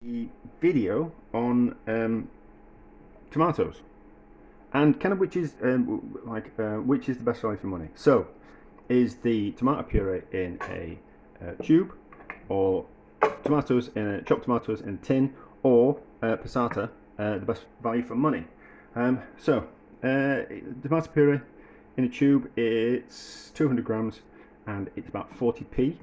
the video on tomatoes and kind of which is which is the best value for money. So, is the tomato puree in a tube, or chopped tomatoes in a tin, or passata the best value for money? Tomato puree in a tube, it's 200 grams and it's about 40p.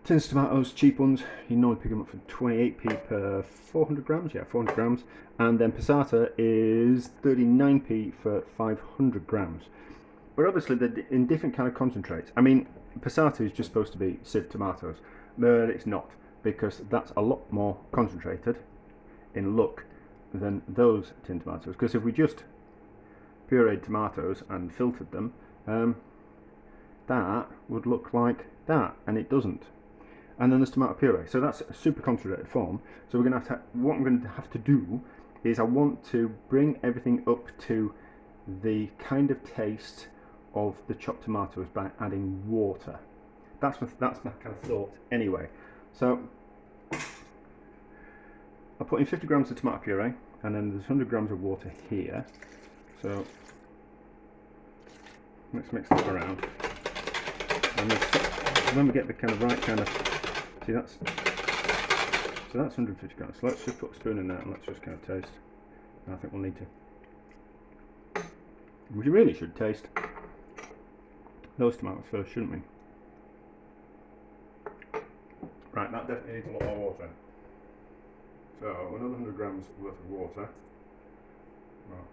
Tins of tomatoes, cheap ones, you normally pick them up for 28p per 400 grams. Yeah, 400 grams. And then passata is 39p for 500 grams. But obviously they're in different kind of concentrates. I mean, passata is just supposed to be sieved tomatoes, but it's not, because that's a lot more concentrated in look than those tin tomatoes. Because if we just pureed tomatoes and filtered them, that would look like that, and it doesn't. And then there's tomato puree, so that's a super concentrated form. So we're going to have to, what I'm going to have to do is I want to bring everything up to the kind of taste of the chopped tomatoes by adding water. That's my kind of thought anyway. So I'll put in 50 grams of tomato puree, and then there's 100 grams of water here. So let's mix that around, and when we get the kind of right kind of, see, that's 150 grams. So let's just put a spoon in there and let's just kind of taste. And I think we'll need to. We really should taste those tomatoes first, shouldn't we? Right, that definitely needs a lot more water. So another 100 grams worth of water. Well,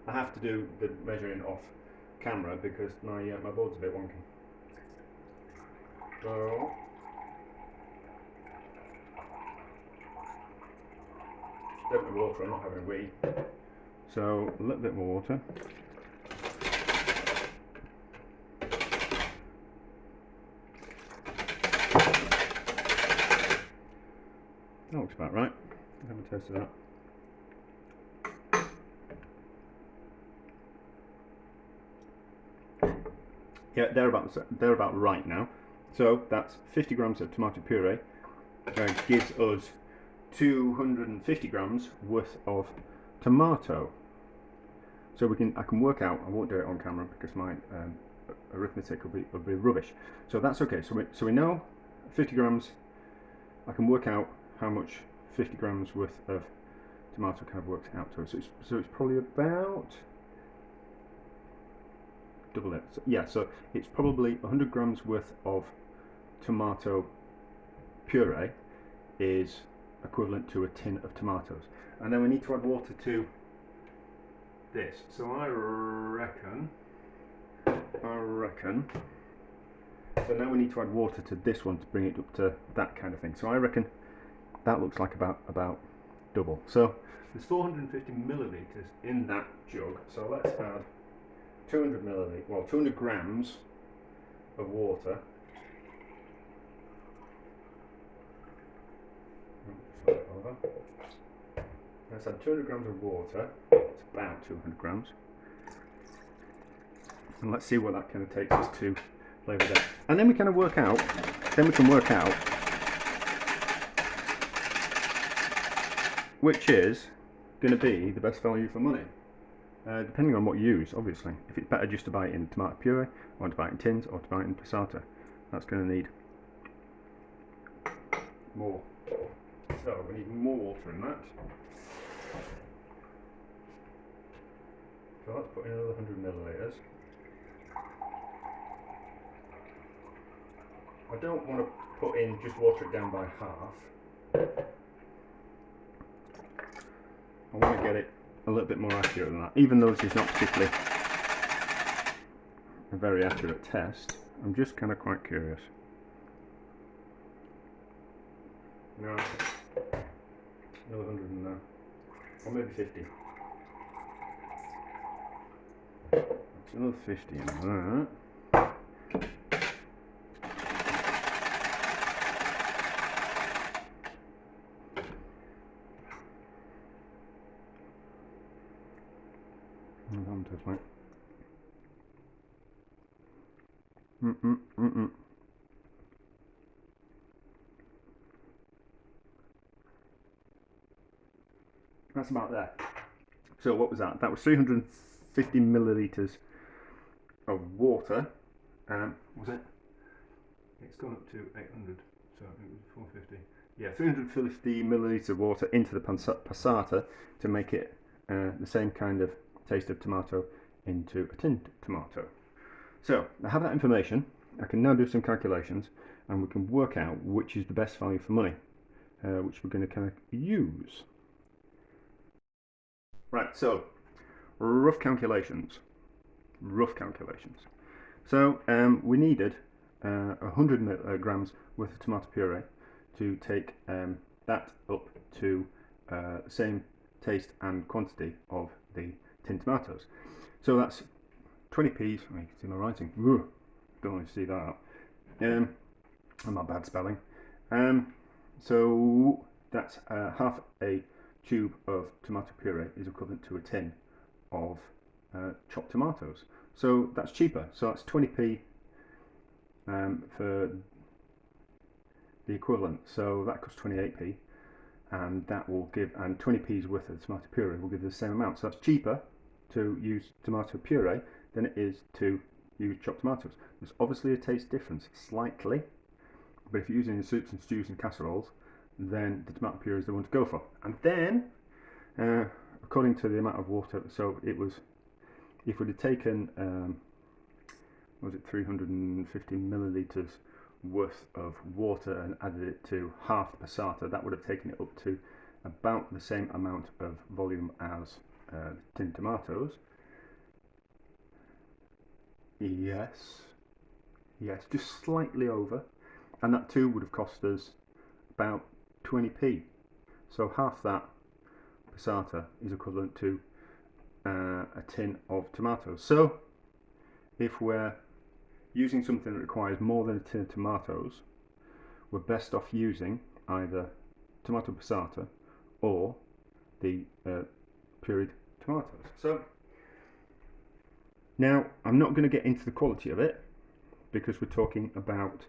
I have to do the measuring off camera because my board's a bit wonky. So a bit of water, I'm not having a wee. So a little bit more water. That looks about right. I'll have a taste of that. Yeah, they're about right now. So that's 50 grams of tomato puree, gives us 250 grams worth of tomato. So I can work out. I won't do it on camera because my arithmetic will be rubbish. So that's okay. So we know 50 grams. I can work out how much 50 grams worth of tomato kind of works out to us. So it's probably about double it. So, yeah, so it's probably 100 grams worth of tomato puree is equivalent to a tin of tomatoes. And then we need to add water to this. So I reckon. So now we need to add water to this one to bring it up to that kind of thing. So I reckon that looks like about double. So there's 450 milliliters in that jug. So let's add 200 grams of water. Let's add 200 grams of water. It's about 200 grams. And let's see what that kind of takes us to flavour that. And then we kind of work out, which is going to be the best value for money. Depending on what you use, obviously. If it's better just to buy it in tomato puree, or to buy it in tins, or to buy it in passata, that's going to need more. So we need more water in that. So let's put in another 100 milliliters. I don't want to put in, just water it down by half. I want to get it a little bit more accurate than that. Even though this is not particularly a very accurate test, I'm just kind of quite curious. No, another 100 in there, or maybe 50. That's another 50 in that. Like. that's about there. So what was that? That was 350 millilitres of water. Was it? It's gone up to 800, so it was 450. Yeah, 350 millilitres of water into the passata to make it the same kind of taste of tomato into a tinned tomato. So I have that information. I can now do some calculations, and we can work out which is the best value for money, which we're going to kind of use. Right, so rough calculations. So we needed 100 grams worth of tomato puree to take that up to the same taste and quantity of the tinned tomatoes. So that's 20p's. You can see my writing. Ugh, don't want to see that. And my bad spelling. So that's half a tube of tomato puree is equivalent to a tin of chopped tomatoes. So that's cheaper. So that's 20p for the equivalent. So that costs 28p, and that will give, and 20p's worth of tomato puree will give the same amount. So that's cheaper to use tomato puree than it is to use chopped tomatoes. There's obviously a taste difference, slightly, but if you're using it in soups and stews and casseroles, then the tomato puree is the one to go for. And then, according to the amount of water, so it was, if we'd have taken, what was it, 350 millilitres worth of water and added it to half the passata, that would have taken it up to about the same amount of volume as tinned tomatoes. Yes, just slightly over, and that too would have cost us about 20p. So half that passata is equivalent to a tin of tomatoes. So if we're using something that requires more than a tin of tomatoes, we're best off using either tomato passata or the pureed tomatoes. So now I'm not going to get into the quality of it, because we're talking about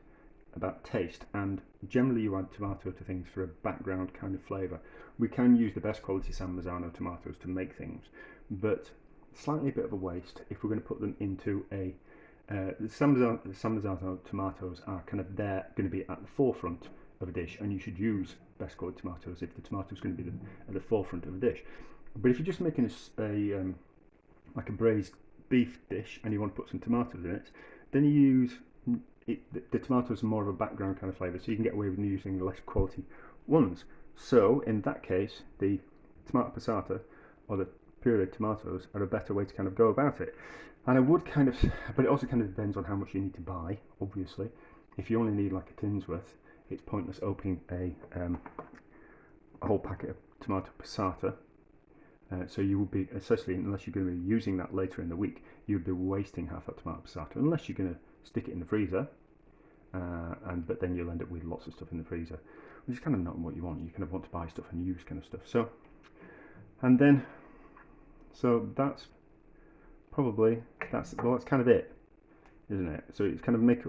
taste, and generally you add tomato to things for a background kind of flavour. We can use the best quality San Marzano tomatoes to make things, but slightly a bit of a waste if we're going to put them into a the San Marzano tomatoes are kind of there, going to be at the forefront of a dish, and you should use best quality tomatoes if the tomato is going to be at the forefront of a dish. But if you're just making like a braised beef dish and you want to put some tomatoes in it, then you use the tomatoes are more of a background kind of flavour, so you can get away with using less quality ones. So in that case, the tomato passata or the pureed tomatoes are a better way to kind of go about it. And I would kind of, but it also kind of depends on how much you need to buy, obviously. If you only need like a tin's worth, it's pointless opening a whole packet of tomato passata. So you would be, especially unless you're going to be using that later in the week, you would be wasting half that tomato passata, unless you're going to stick it in the freezer, but then you'll end up with lots of stuff in the freezer, which is kind of not what you want. You kind of want to buy stuff and use kind of stuff. So, and then, so that's probably, that's kind of it, isn't it? So it's kind of make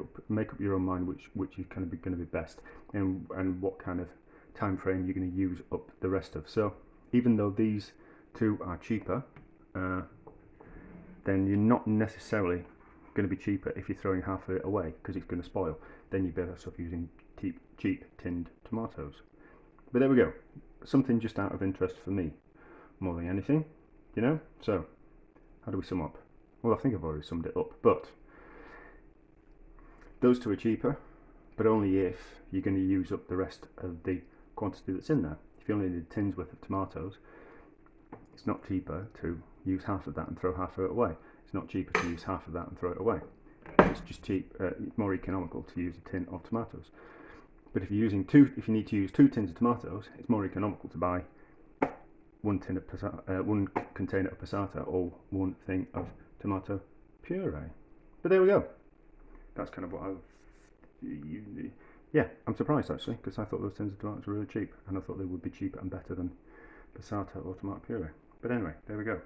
up your own mind which is kind of going to be best, and what kind of time frame you're going to use up the rest of. So even though these two are cheaper, then you're not necessarily going to be cheaper if you're throwing half of it away, because it's going to spoil. Then you're better off using cheap tinned tomatoes. But there we go, something just out of interest for me more than anything, you know. So how do we sum up? Well, I think I've already summed it up, but those two are cheaper, but only if you're going to use up the rest of the quantity that's in there. If you only need a tin's worth of tomatoes, it's not cheaper to use half of that and throw half of it away. It's not cheaper to use half of that and throw it away. It's just cheap, more economical to use a tin of tomatoes. But if you're using if you need to use 2 tins of tomatoes, it's more economical to buy one container of passata or one thing of tomato puree. But there we go. That's kind of what yeah, I'm surprised actually, because I thought those tins of tomatoes were really cheap, and I thought they would be cheaper and better than passata or tomato puree. But anyway, there we go.